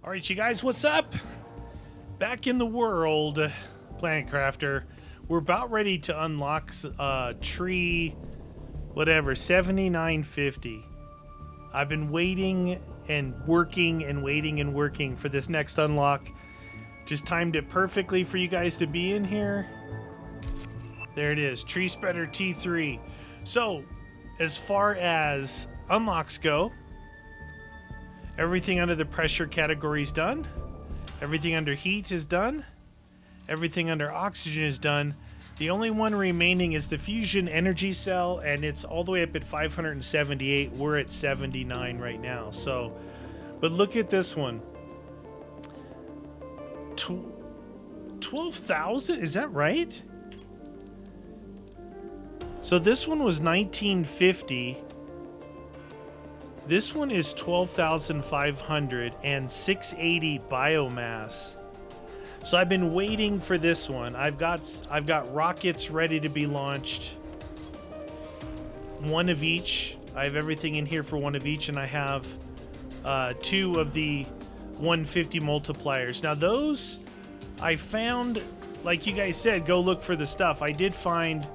All right, you guys, what's up? Back in the world, Planet Crafter. We're about ready to unlock tree, whatever, 7950. I've been waiting and working and waiting and working for this next unlock. Just timed it perfectly for you guys to be in here. There it is, Tree Spreader T3. So, as far as unlocks go, everything under the pressure category is done. Everything under heat is done. Everything under oxygen is done. The only one remaining is the fusion energy cell, and it's all the way up at 578. We're at 79 right now. So, but look at this one. 12,000? Is that right? So this one was 1950. This one is 12,500 and 680 biomass. So I've been waiting for this one. I've got rockets ready to be launched. One of each. I have everything in here for one of each, and I have two of the 150 multipliers. Now those I found, like you guys said, go look for the stuff. I did find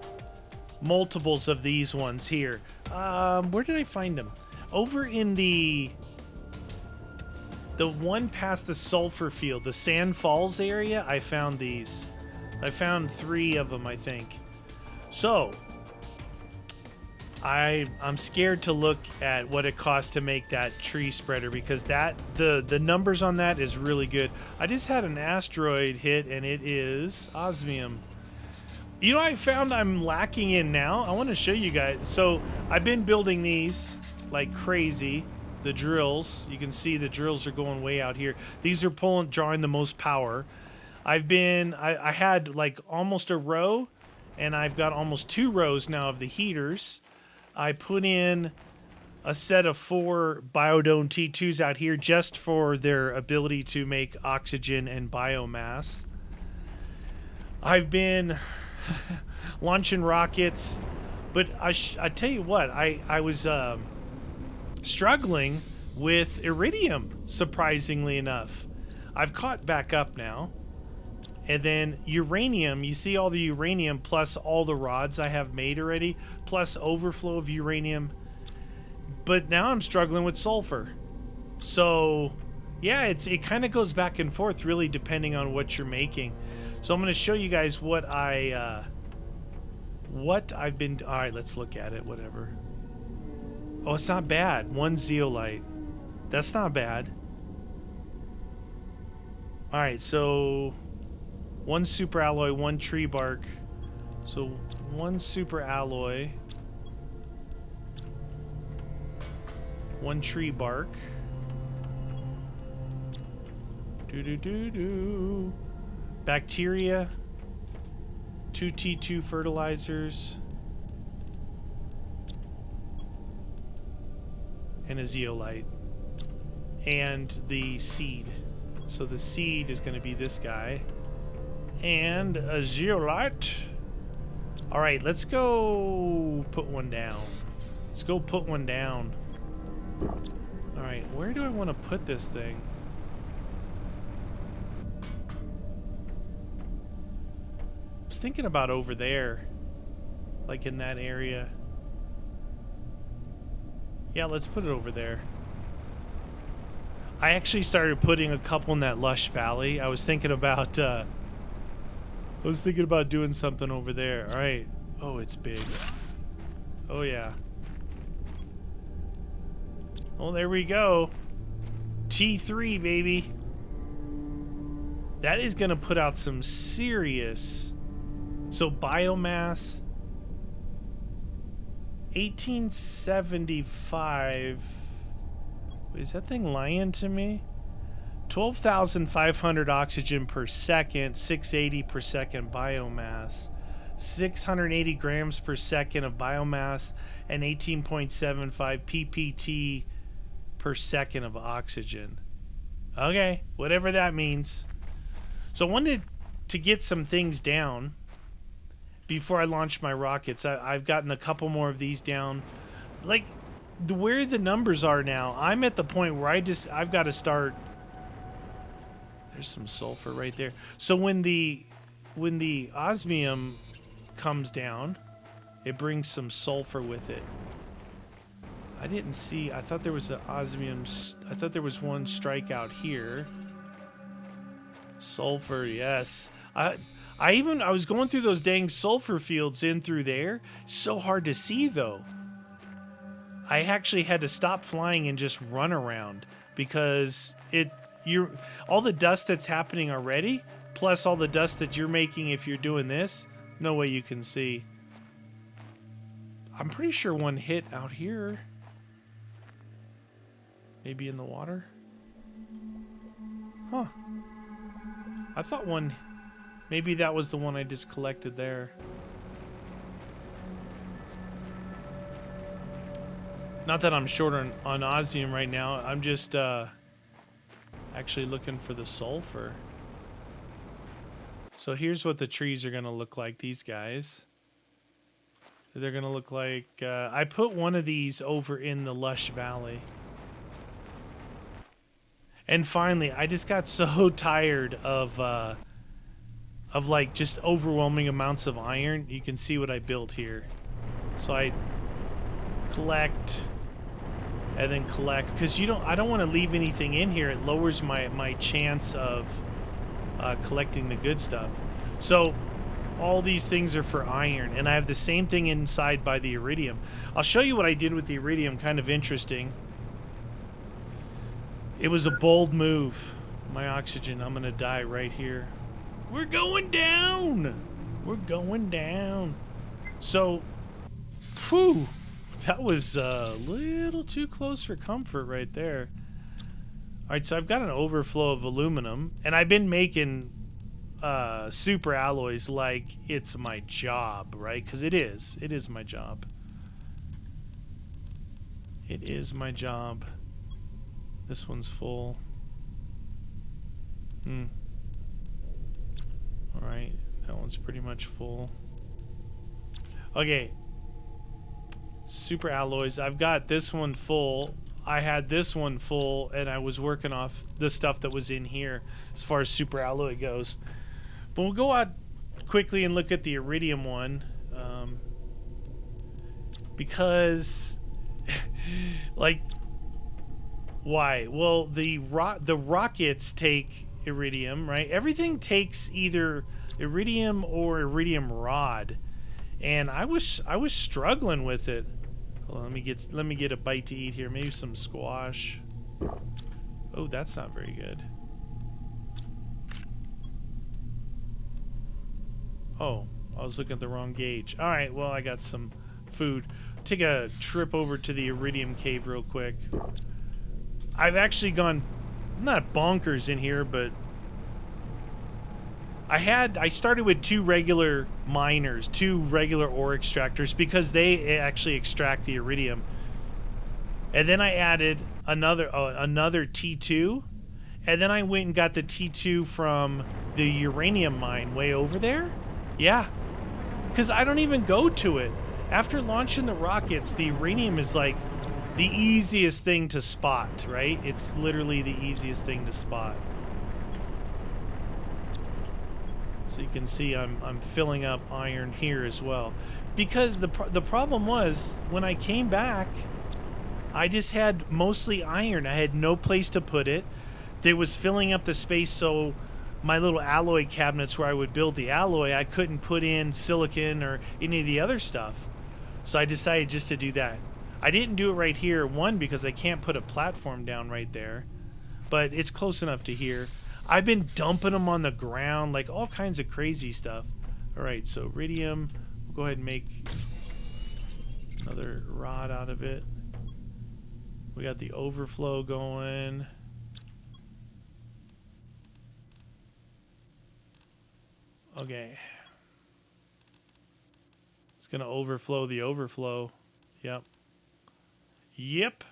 multiples of these ones here. Where did I find them? Over in the one past the sulfur field, the Sand Falls area, I found these. I found 3 of them, I think. So, I'm scared to look at what it costs to make that tree spreader, because that the numbers on that is really good. I just had an asteroid hit, and it is osmium. You know, I found I'm lacking in now. I want to show you guys. So I've been building these like crazy. The drills, you can see the drills are going way out here. These are drawing the most power. I had like almost a row, and I've got almost 2 rows now of the heaters. I put in a set of 4 Biodome T2s out here just for their ability to make oxygen and biomass. I've been launching rockets, but I tell you what, I was struggling with iridium, surprisingly enough. I've caught back up now. And then uranium, you see all the uranium plus all the rods I have made already, plus overflow of uranium. But now I'm struggling with sulfur. So yeah, it kind of goes back and forth, really, depending on what you're making. So I'm going to show you guys what I've been. All right, let's look at it. Whatever. Oh, it's not bad. 1 zeolite. That's not bad. All right, so 1 super alloy, 1 tree bark. So 1 super alloy, 1 tree bark. Bacteria, 2 T2 fertilizers, and a zeolite, and the seed. So the seed is going to be this guy, and a zeolite. All right, let's go put one down. Let's go put one down. All right, where do I want to put this thing? I was thinking about over there, like in that area. Yeah, let's put it over there. I actually started putting a couple in that lush valley. I was thinking about doing something over there. All right. Oh, it's big. Oh yeah. Oh, there we go. T3, baby. That is gonna put out some serious. So biomass. 1875. Is that thing lying to me? 12,500 oxygen per second, 680 per second biomass, 680 grams per second of biomass, and 18.75 ppt per second of oxygen. Okay, whatever that means. So I wanted to get some things down before I launch my rockets. I've gotten a couple more of these down. Like, where the numbers are now, I'm at the point where I've got to start There's some sulfur right there. So when the osmium comes down, it brings some sulfur with it. I didn't see. I thought there was an osmium. I thought there was one strike out here. Sulfur, yes. I was going through those dang sulfur fields in through there. So hard to see though. I actually had to stop flying and just run around because all the dust that's happening already, plus all the dust that you're making if you're doing this, no way you can see. I'm pretty sure one hit out here. Maybe in the water? Huh. I thought one... Maybe that was the one I just collected there. Not that I'm short on osmium right now. I'm just actually looking for the sulfur. So here's what the trees are going to look like, these guys. They're going to look like... I put one of these over in the Lush Valley. And finally, I just got so tired of like just overwhelming amounts of iron. You can see what I built here. So I collect and then collect, because I don't want to leave anything in here. It lowers my chance of collecting the good stuff. So all these things are for iron, and I have the same thing inside by the iridium. I'll show you what I did with the iridium. Kind of interesting. It was a bold move. My oxygen, I'm gonna die right here. We're going down. We're going down. So, whew, that was a little too close for comfort right there. All right, so I've got an overflow of aluminum, and I've been making super alloys like it's my job, right? Because it is. It is my job. It is my job. This one's full. Alright, that one's pretty much full. Okay. Super alloys. I've got this one full. I had this one full, and I was working off the stuff that was in here as far as super alloy goes. But we'll go out quickly and look at the iridium one. Because, like... Why? Well, the rockets take iridium, right? Everything takes either iridium or iridium rod, and I was struggling with it. Hold on, let me get a bite to eat here. Maybe some squash. Oh, that's not very good. Oh, I was looking at the wrong gauge. All right, well, I got some food. Take a trip over to the iridium cave real quick. I've actually gone, not bonkers in here, but I started with two regular miners, two regular ore extractors, because they actually extract the iridium. And then I added another T2, and then I went and got the T2 from the uranium mine way over there. Yeah, because I don't even go to it. After launching the rockets, the uranium is like the easiest thing to spot, right? It's literally the easiest thing to spot. So you can see I'm filling up iron here as well. Because the problem was, when I came back, I just had mostly iron. I had no place to put it. There was filling up the space, so my little alloy cabinets where I would build the alloy, I couldn't put in silicon or any of the other stuff. So I decided just to do that. I didn't do it right here, one, because I can't put a platform down right there, but it's close enough to here. I've been dumping them on the ground, like all kinds of crazy stuff. All right, so iridium, we'll go ahead and make another rod out of it. We got the overflow going. Okay. It's gonna overflow the overflow. Yep. Yep.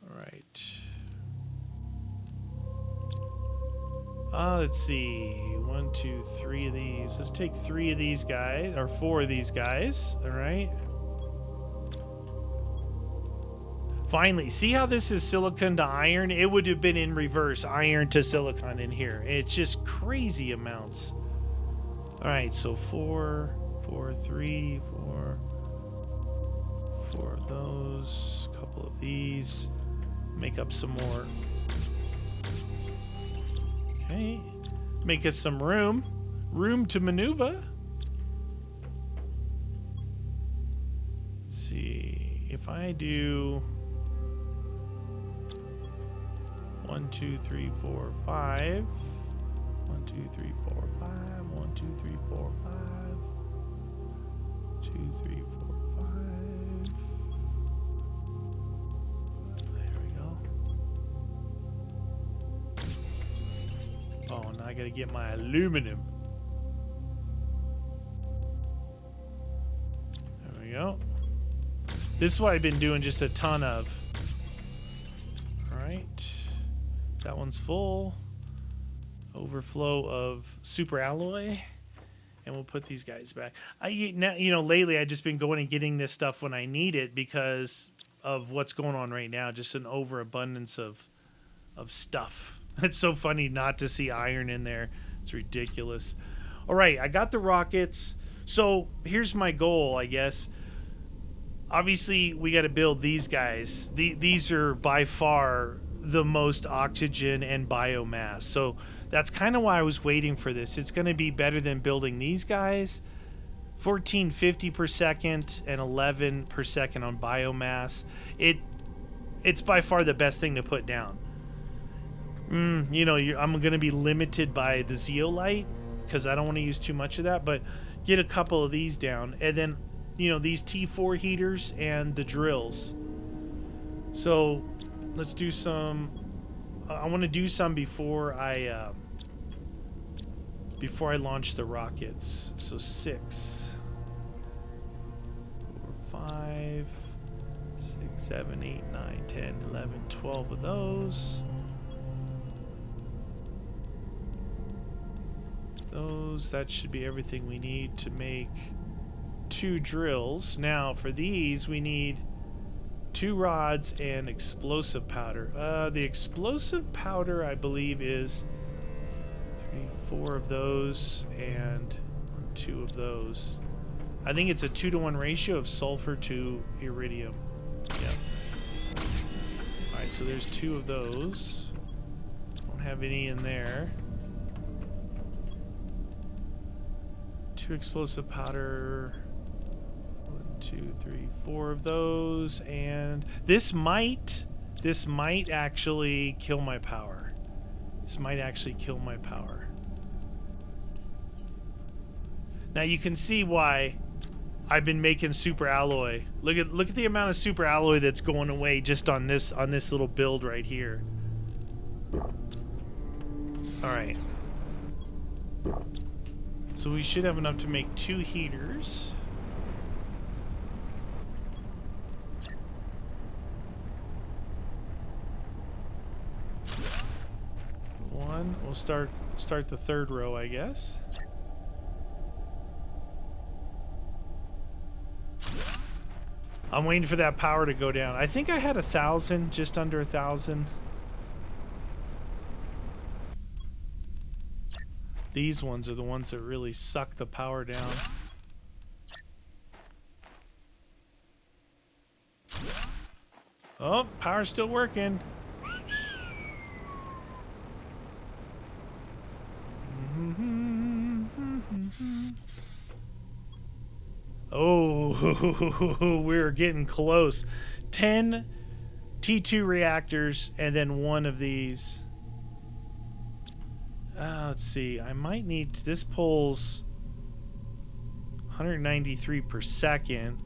All right. Let's see. 1, 2, 3 of these. Let's take 3 of these guys, or 4 of these guys. All right. Finally, see how this is silicon to iron? It would have been in reverse, iron to silicon in here. It's just crazy amounts. All right, so 4, 3, 4 of those, a couple of these, make up some more. Okay, make us some room to maneuver. Let's see, if I do 1, 2, 3, 4, 5. 1, 2, 3, 4, 5. 1, 2, 3, 4, 5. 2, 3, 4, 5. There we go. Oh, now I gotta get my aluminum. There we go. This is what I've been doing just a ton of. Alright. That one's full. Overflow of super alloy, and we'll put these guys back. Lately I've just been going and getting this stuff when I need it because of what's going on right now. Just an overabundance of stuff. It's so funny not to see iron in there. It's ridiculous. All right, I got the rockets. So here's my goal, I guess. Obviously, we got to build these guys. These are by far the most oxygen and biomass. So that's kind of why I was waiting for this. It's going to be better than building these guys. 1450 per second and 11 per second on biomass. It's by far the best thing to put down. I'm going to be limited by the zeolite because I don't want to use too much of that, but get a couple of these down. And then, these T4 heaters and the drills. So let's do some. I want to do some before I launch the rockets. So 6, 4, 5, 6, 7, 8, 9, 10, 11, 12 of those. That should be everything we need to make 2 drills. Now for these we need 2 rods and explosive powder. The explosive powder I believe is 3, 4 of those and 2 of those. I think it's a 2-to-1 ratio of sulfur to iridium. Yep. Alright, so there's 2 of those. Don't have any in there. 2 explosive powder. 1, 2, 3, 4 of those, and this might actually kill my power. This might actually kill my power. Now you can see why I've been making super alloy. Look at the amount of super alloy that's going away just on this little build right here. All right. So we should have enough to make 2 heaters. One. We'll start the 3rd row, I guess. I'm waiting for that power to go down. I think I had 1,000, just under 1,000. These ones are the ones that really suck the power down. Oh, power's still working. Oh, we're getting close. 10 T2 reactors and then 1 of these. Let's see. I might need... This pulls 193 per second.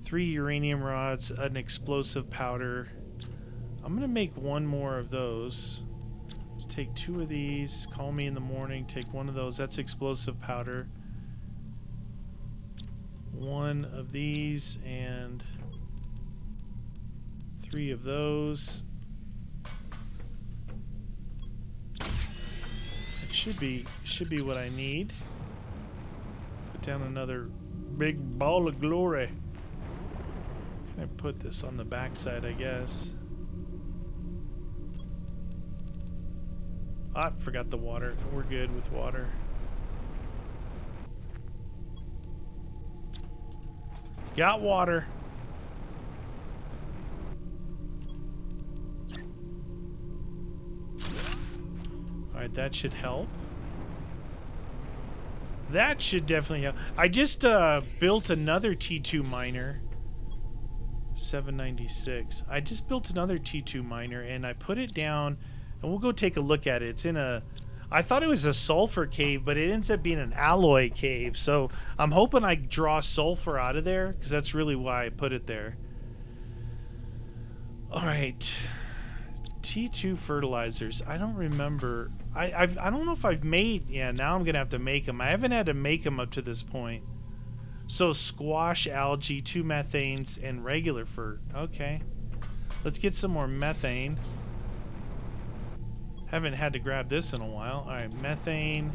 3 uranium rods, an explosive powder. I'm going to make 1 more of those. Just take 2 of these. Call me in the morning. Take 1 of those. That's explosive powder. 1 of these and 3 of those. It should be what I need. Put down another big ball of glory. I put this on the backside, I guess. Ah, forgot the water. We're good with water. Got water. Alright, that should help. That should definitely help. I just built another T2 miner. 796. I just built another T2 miner and I put it down and we'll go take a look at it. It's in a... I thought it was a sulfur cave, but it ends up being an alloy cave. So I'm hoping I draw sulfur out of there because that's really why I put it there. Alright. T2 fertilizers. I don't remember... I don't know if I've made... Yeah, now I'm going to have to make them. I haven't had to make them up to this point. So squash, algae, 2 methanes, and regular fert. Okay. Let's get some more methane. Haven't had to grab this in a while. Alright, methane.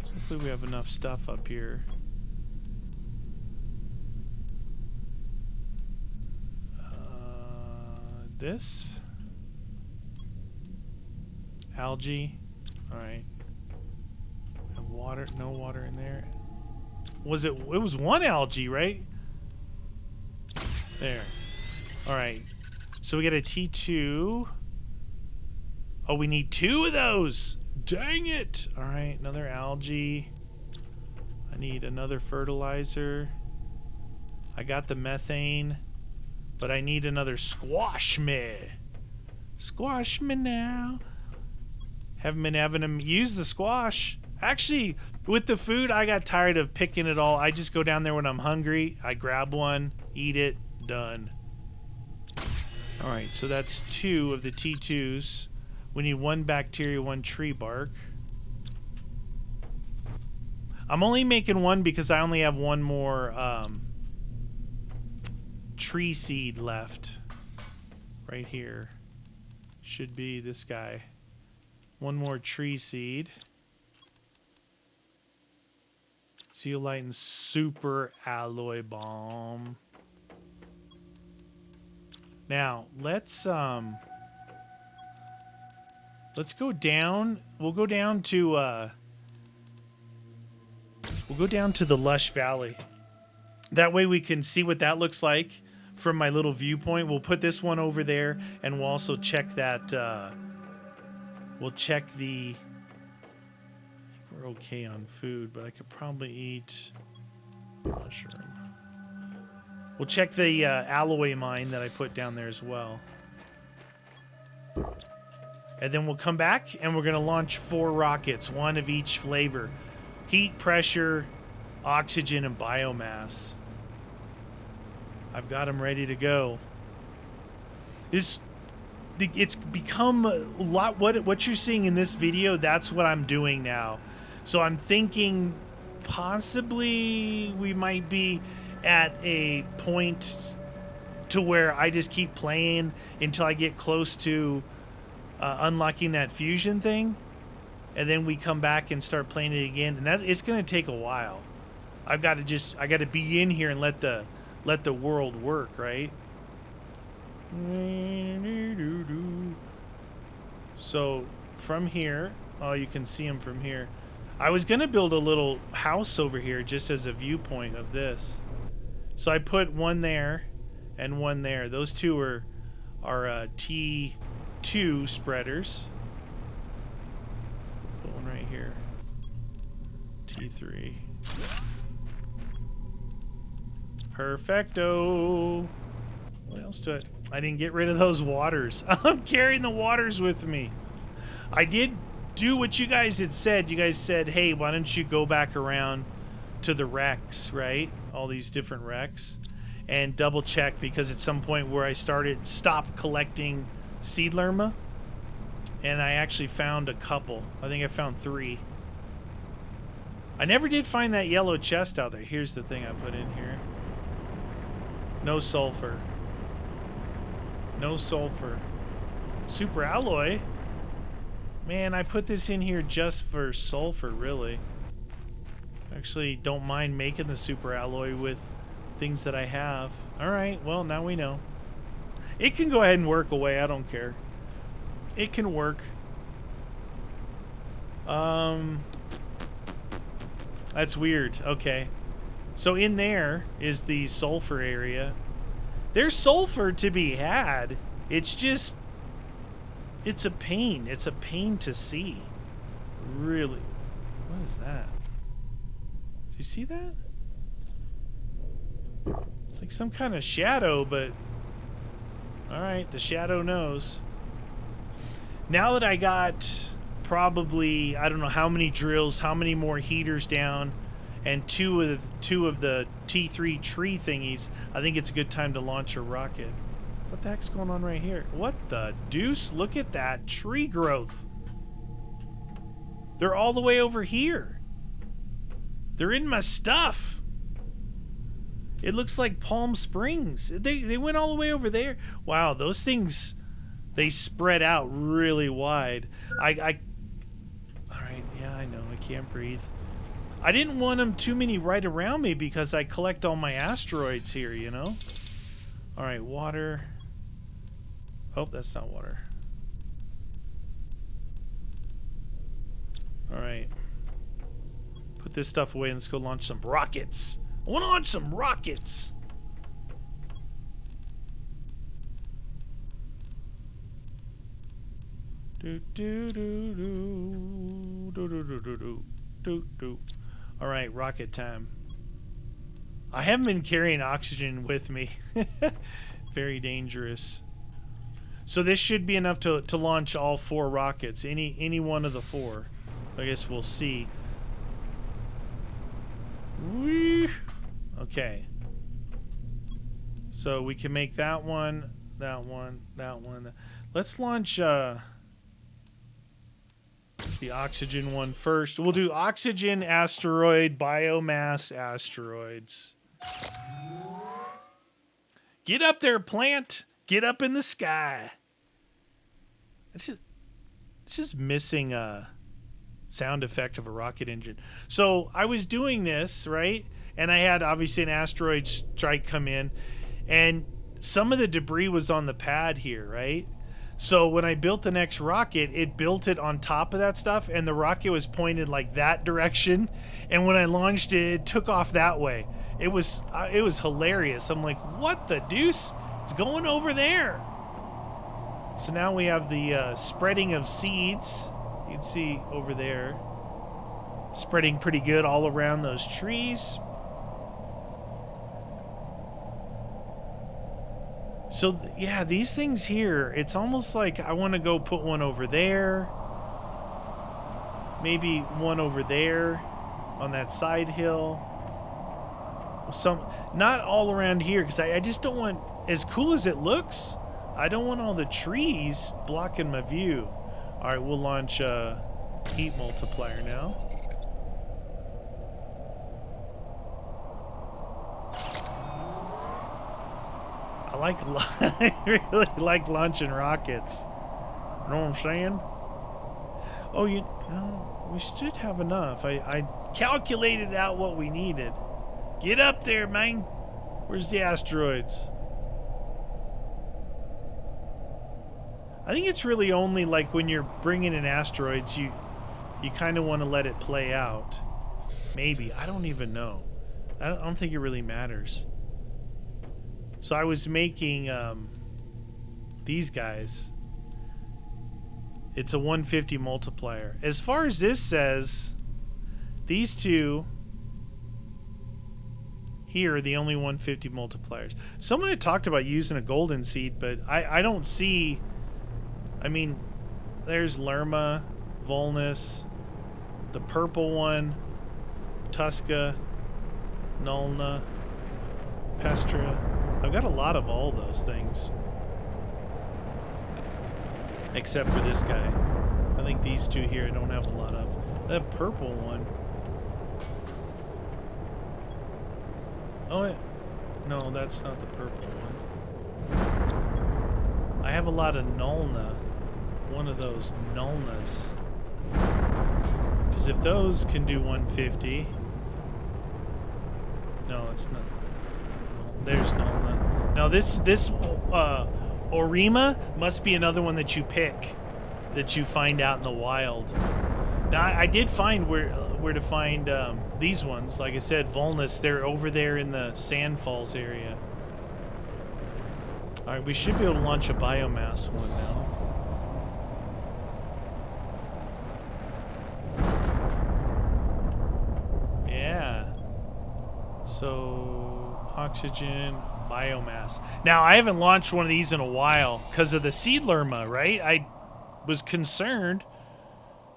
Hopefully we have enough stuff up here. This. Algae. Alright. Water. No water in there. It was one algae, right? There. Alright. So we got a T2. Oh, we need 2 of those! Dang it! Alright, another algae. I need another fertilizer. I got the methane. But I need another squash me. Squash me now. Haven't been having them use the squash. Actually, with the food, I got tired of picking it all. I just go down there when I'm hungry. I grab one, eat it, done. Alright, so that's 2 of the T2s. We need 1 bacteria, 1 tree bark. I'm only making 1 because I only have 1 more tree seed left. Right here. Should be this guy. 1 more tree seed. Zeolite and super alloy bomb. Now, let's go down. We'll go down to the Lush Valley. That way we can see what that looks like from my little viewpoint. We'll put this one over there and we'll also check that we'll check the... I think we're okay on food, but I could probably eat mushroom. We'll check the alloy mine that I put down there as well. And then we'll come back and we're going to launch 4 rockets, 1 of each flavor. Heat, pressure, oxygen, and biomass. I've got them ready to go. It's become a lot... What you're seeing in this video, that's what I'm doing now. So I'm thinking possibly we might be at a point to where I just keep playing until I get close to unlocking that fusion thing, and then we come back and start playing it again, and it's going to take a while. I got to be in here and let the world work, right? So from here, oh, you can see them from here. I was going to build a little house over here just as a viewpoint of this. So I put 1 there and 1 there. Those 2 are T2 spreaders. Put 1 right here. T3. Perfecto. What else to it? I didn't get rid of those waters. I'm carrying the waters with me. I did do what you guys had said. You guys said, hey, why don't you go back around to the wrecks, right? All these different wrecks. And double check, because at some point where I stopped collecting seed lerma, and I actually found a couple. I think I found 3. I never did find that yellow chest out there. Here's the thing I put in here. No sulfur. No sulfur. Super alloy. Man, I put this in here just for sulfur, really. Actually, don't mind making the super alloy with things that I have. All right, well, now we know. It can go ahead and work away. I don't care. It can work. That's weird. Okay. So in there is the sulfur area. There's sulfur to be had. It's just, it's a pain. It's a pain to see. Really. What is that? Do you see that? It's like some kind of shadow, but alright, the shadow knows. Now that I got probably, I don't know how many drills, how many more heaters down, and two of the T3 tree thingies, I think it's a good time to launch a rocket. What the heck's going on right here? What the deuce? Look at that tree growth. They're all the way over here. They're in my stuff. It looks like Palm Springs. They went all the way over there. Wow, those things, they spread out really wide. All right, yeah, I know, I can't breathe. I didn't want them too many right around me because I collect all my asteroids here, you know? All right, water. Oh, that's not water. All right. Put this stuff away and let's go launch some rockets. I want to launch some rockets. Do do do do do do do do do do. All right, rocket time. I haven't been carrying oxygen with me. Very dangerous. So this should be enough to launch all 4 rockets. Any one of the 4. I guess we'll see. Whee! Okay. So we can make that one, that one, that one. Let's launch the oxygen one first. We'll do oxygen asteroid, biomass asteroids. Get up there, plant. Get up in the sky. It's just missing a sound effect of a rocket engine. So I was doing this, right? And I had obviously an asteroid strike come in, and some of the debris was on the pad here, right? So when I built the next rocket, it built it on top of that stuff, and the rocket was pointed like that direction. And when I launched it, it took off that way. It was hilarious. I'm like, what the deuce? It's going over there. So now we have the spreading of seeds. You can see over there, spreading pretty good all around those trees. So yeah, these things here, it's almost like I want to go put one over there. Maybe one over there on that side hill. Not all around here, because I just don't want, as cool as it looks, I don't want all the trees blocking my view. All right, we'll launch a heat multiplier now. I really like launching rockets. You know what I'm saying? Oh, we should have enough. I calculated out what we needed. Get up there, man. Where's the asteroids? I think it's really only like when you're bringing in asteroids, you kind of want to let it play out. Maybe. I don't even know. I don't think it really matters. So I was making these guys. It's a 150 multiplier. As far as this says, these two here are the only 150 multipliers. Someone had talked about using a golden seed, but I don't see... I mean, there's Lerma, Volnus, the purple one, Tusca, Nulna, Pestra. I've got a lot of all those things. Except for this guy. I think these two here I don't have a lot of. That purple one. Oh, no, that's not the purple one. I have a lot of Nulna. One of those Nulnas. Because if those can do 150... No, it's not. there's Nulna. Now this Orima must be another one that you pick, that you find out in the wild. Now I did find where to find these ones. Like I said, Volnus, they're over there in the Sand Falls area. All right, we should be able to launch a biomass one now. Yeah. So, oxygen, biomass. Now, I haven't launched one of these in a while because of the seed lerma, right? I was concerned.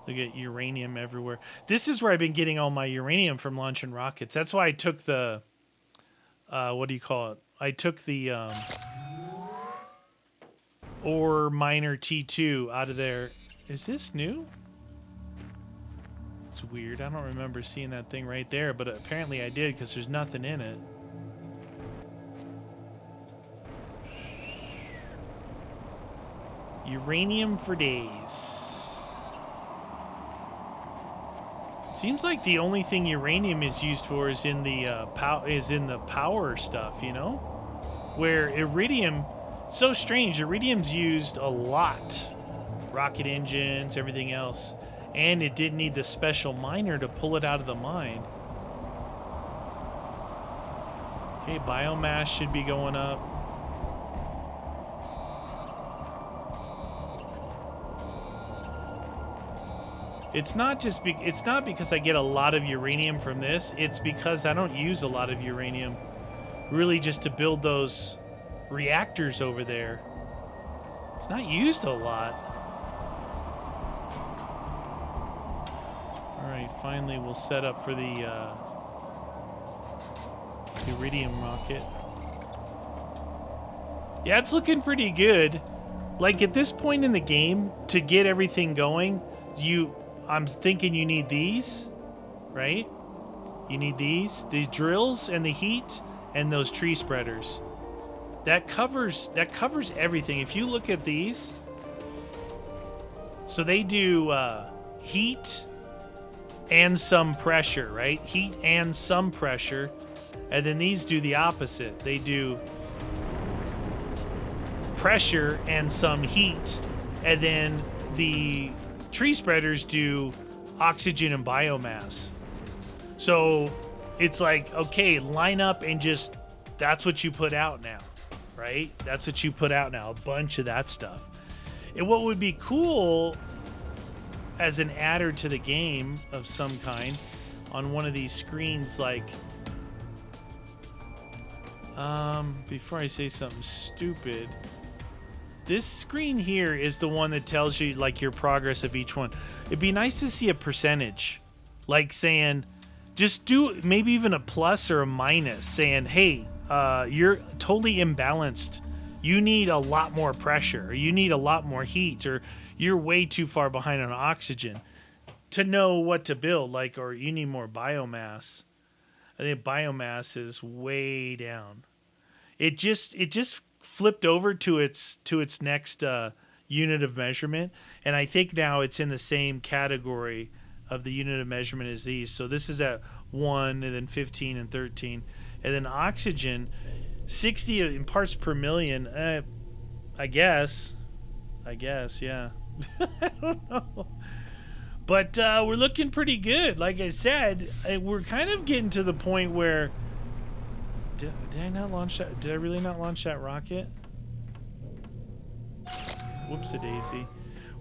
Look at uranium everywhere. This is where I've been getting all my uranium from launching rockets. That's why I took the, what do you call it? I took the ore miner T2 out of there. Is this new? It's weird. I don't remember seeing that thing right there, but apparently I did because there's nothing in it. Uranium for days. Seems like the only thing uranium is used for is in the power stuff, you know? Where iridium, so strange, iridium's used a lot. Rocket engines, everything else. And it didn't need the special miner to pull it out of the mine. Okay, biomass should be going up. It's not because I get a lot of uranium from this. It's because I don't use a lot of uranium, really, just to build those reactors over there. It's not used a lot. All right, finally we'll set up for the iridium rocket. Yeah, it's looking pretty good. Like at this point in the game, to get everything going, I'm thinking you need these, right? You need these drills and the heat and those tree spreaders. That covers everything. If you look at these, so they do heat and some pressure, right? Heat and some pressure. And then these do the opposite. They do pressure and some heat. And then the tree spreaders do oxygen and biomass. So it's like, okay, line up and just, that's what you put out now, right? That's what you put out now, a bunch of that stuff. And what would be cool as an adder to the game of some kind on one of these screens, like, before I say something stupid, this screen here is the one that tells you like your progress of each one. It'd be nice to see a percentage, like saying, just do maybe even a plus or a minus, saying, hey, you're totally imbalanced. You need a lot more pressure, or you need a lot more heat, or you're way too far behind on oxygen, to know what to build, like, or you need more biomass. I think biomass is way down. It just flipped over to its next unit of measurement, and I think now it's in the same category of the unit of measurement as these. So this is at 1, and then 15 and 13, and then oxygen 60 in parts per million. I guess, yeah. I don't know, but we're looking pretty good. Like I said, we're kind of getting to the point where. Did I not launch that? Did I really not launch that rocket? Whoops-a-daisy.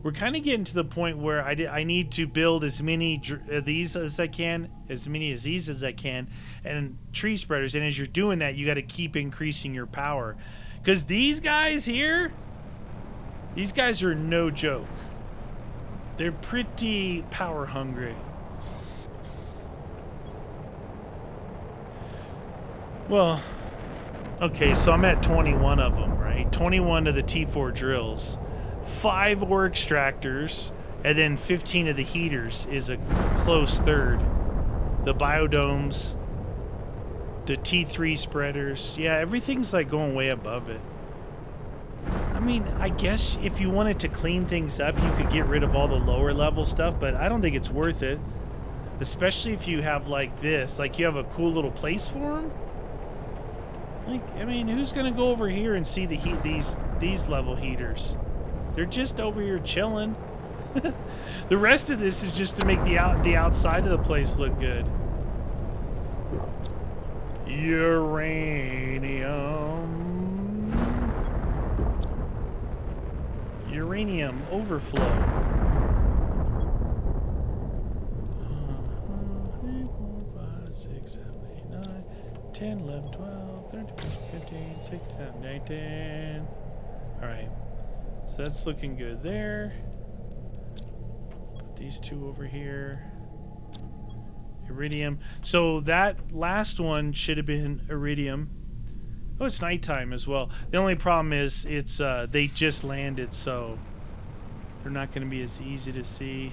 We're kind of getting to the point where I need to build as many of these as I can, as many of these as I can, and tree spreaders. And as you're doing that, you got to keep increasing your power. Because these guys here, these guys are no joke. They're pretty power hungry. Well, okay, so I'm at 21 of them, right? 21 of the T4 drills, 5 ore extractors, and then 15 of the heaters is a close third. The biodomes, the T3 spreaders, yeah, everything's like going way above it. I mean, I guess if you wanted to clean things up, you could get rid of all the lower level stuff, but I don't think it's worth it. Especially if you have like this, like you have a cool little place for them. Like, I mean, who's gonna go over here and see the heat these level heaters? They're just over here chilling. The rest of this is just to make the outside of the place look good. Uranium overflow. 3, 4, 5, 6, 7, 8, 9, 10, 11, 12, 13, 15, 16, 17, 19. Alright. So that's looking good there. Put these two over here. Iridium. So that last one should have been iridium. Oh, it's nighttime as well. The only problem is it's they just landed, so they're not going to be as easy to see.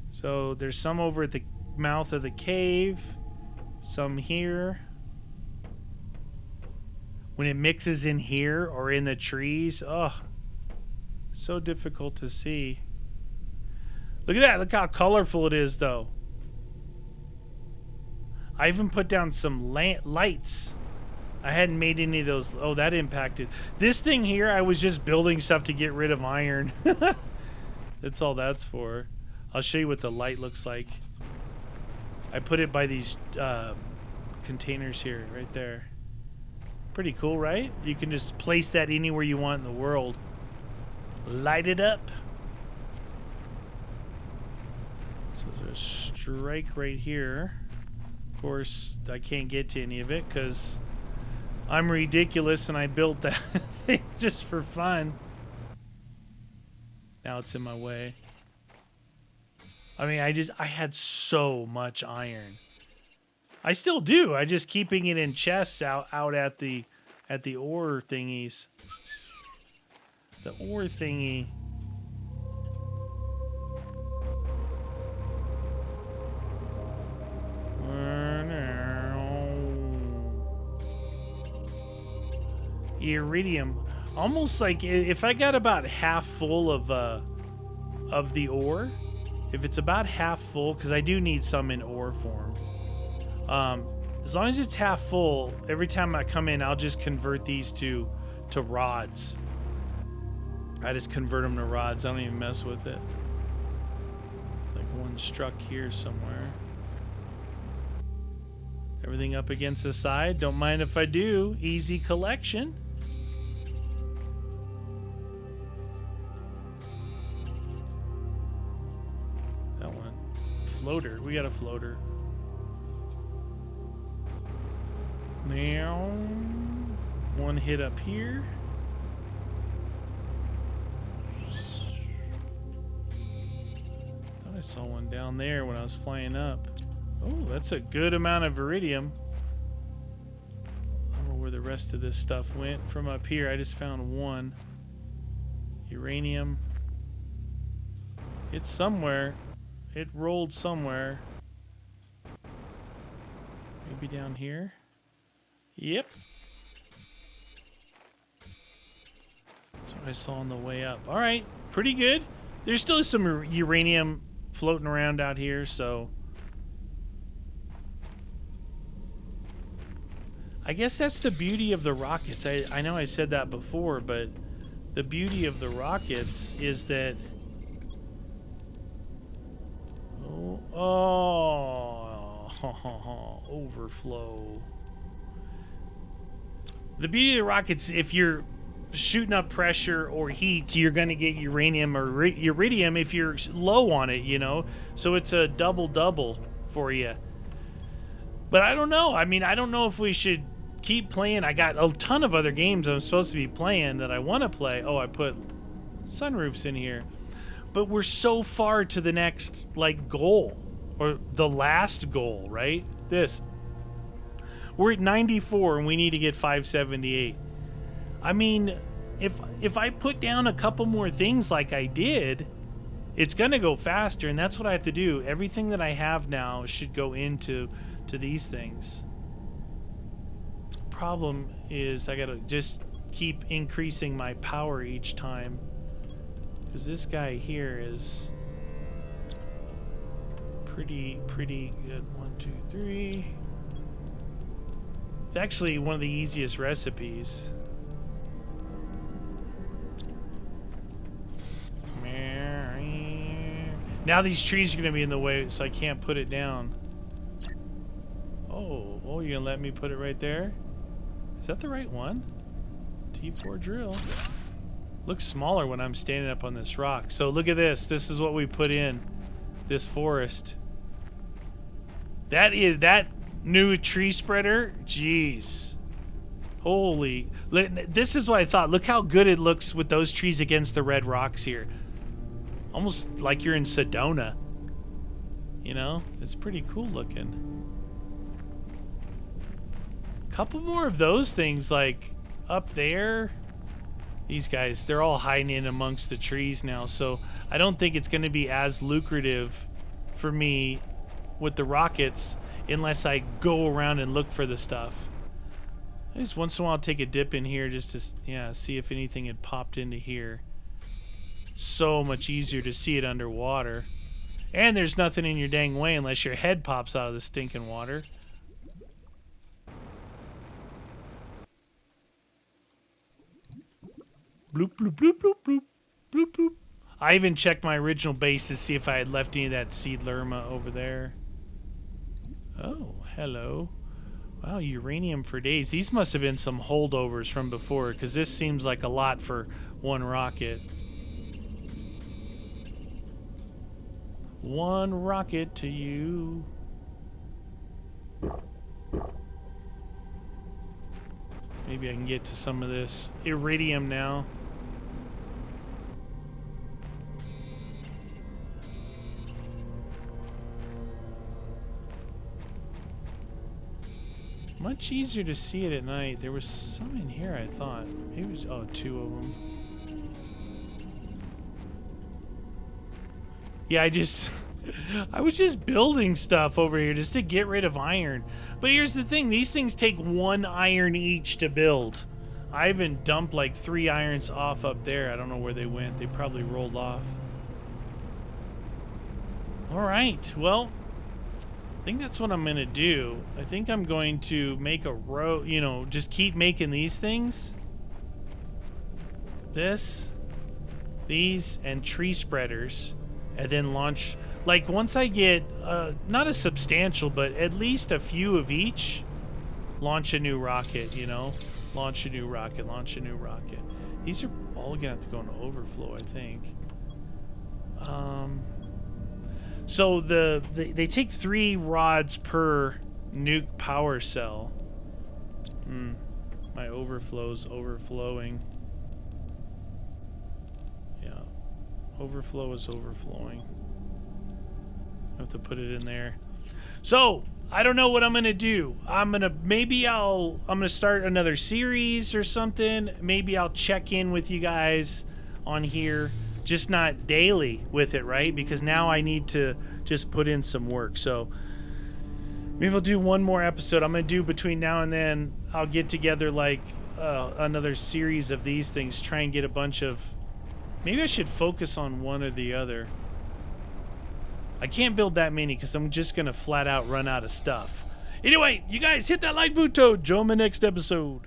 So there's some over at the mouth of the cave, some here. When it mixes in here or in the trees, oh, so difficult to see. Look at that. Look how colorful it is, though. I even put down some lights. I hadn't made any of those. Oh, that impacted. This thing here, I was just building stuff to get rid of iron. That's all that's for. I'll show you what the light looks like. I put it by these containers here, right there. Pretty cool, right? You can just place that anywhere you want in the world. Light it up. So there's a strike right here. Of course, I can't get to any of it because I'm ridiculous and I built that thing just for fun. Now it's in my way. I mean, I had so much iron. I still do. I just keeping it in chests out at the ore thingies. The ore thingy. Iridium. Almost like if I got about half full of the ore, if it's about half full, because I do need some in ore form. As long as it's half full, every time I come in, I'll just convert these to rods. I just convert them to rods. I don't even mess with it. It's like one struck here somewhere. Everything up against the side. Don't mind if I do. Easy collection. That one. Floater. We got a floater. Now, one hit up here. Thought I saw one down there when I was flying up. Oh, that's a good amount of iridium. I don't know where the rest of this stuff went from up here. I just found one. Uranium. It's somewhere. It rolled somewhere. Maybe down here. Yep. That's what I saw on the way up. All right, pretty good. There's still some uranium floating around out here, so I guess that's the beauty of the rockets. I know I said that before, but the beauty of the rockets is that overflow. The beauty of the rockets, if you're shooting up pressure or heat, you're going to get uranium or iridium if you're low on it, you know? So it's a double-double for you. But I don't know. I mean, I don't know if we should keep playing. I got a ton of other games I'm supposed to be playing that I want to play. Oh, I put sunroofs in here. But we're so far to the next, like, goal. Or the last goal, right? This. We're at 94 and we need to get 578. I mean, if I put down a couple more things like I did, it's going to go faster, and that's what I have to do. Everything that I have now should go into these things. Problem is I got to just keep increasing my power each time, because this guy here is pretty good. 1, 2, 3. It's actually one of the easiest recipes. Now these trees are going to be in the way, so I can't put it down. Oh, you're going to let me put it right there? Is that the right one? T4 drill. Looks smaller when I'm standing up on this rock. So look at this. This is what we put in this forest. That new tree spreader. Jeez. Holy. This is what I thought. Look how good it looks with those trees against the red rocks here. Almost like you're in Sedona. You know? It's pretty cool looking. Couple more of those things like up there. These guys, they're all hiding in amongst the trees now, so I don't think it's going to be as lucrative for me with the rockets unless I go around and look for the stuff. Just once in a while I'll take a dip in here just to see if anything had popped into here. So much easier to see it underwater. And there's nothing in your dang way unless your head pops out of the stinking water. Bloop, bloop, bloop, bloop, bloop, bloop, bloop. I even checked my original base to see if I had left any of that seed lerma over there. Oh, hello. Wow, uranium for days. These must have been some holdovers from before, because this seems like a lot for one rocket. One rocket to you. Maybe I can get to some of this iridium now. Much easier to see it at night. There was some in here, I thought. Maybe it was, oh, 2 of them. Yeah, I was just building stuff over here just to get rid of iron. But here's the thing, these things take 1 iron each to build. I even dumped like 3 irons off up there. I don't know where they went. They probably rolled off. All right, well, I think that's what I'm gonna do. I think I'm going to make a row, you know, just keep making these things. These, and tree spreaders. And then launch, like once I get, not a substantial, but at least a few of each, launch a new rocket, you know? Launch a new rocket, launch a new rocket. These are all gonna have to go into overflow, I think. So they take 3 rods per nuke power cell. My overflow's overflowing. Yeah. Overflow is overflowing. I have to put it in there. So I don't know what I'm gonna do. I'm gonna start another series or something. Maybe I'll check in with you guys on here, just not daily with it, right? Because now I need to just put in some work. So maybe I'll do one more episode. I'm gonna do between now and then. I'll get together like another series of these things. Try and get a bunch of. Maybe I should focus on one or the other. I can't build that many because I'm just going to flat out run out of stuff. Anyway, you guys hit that like button. Join my next episode.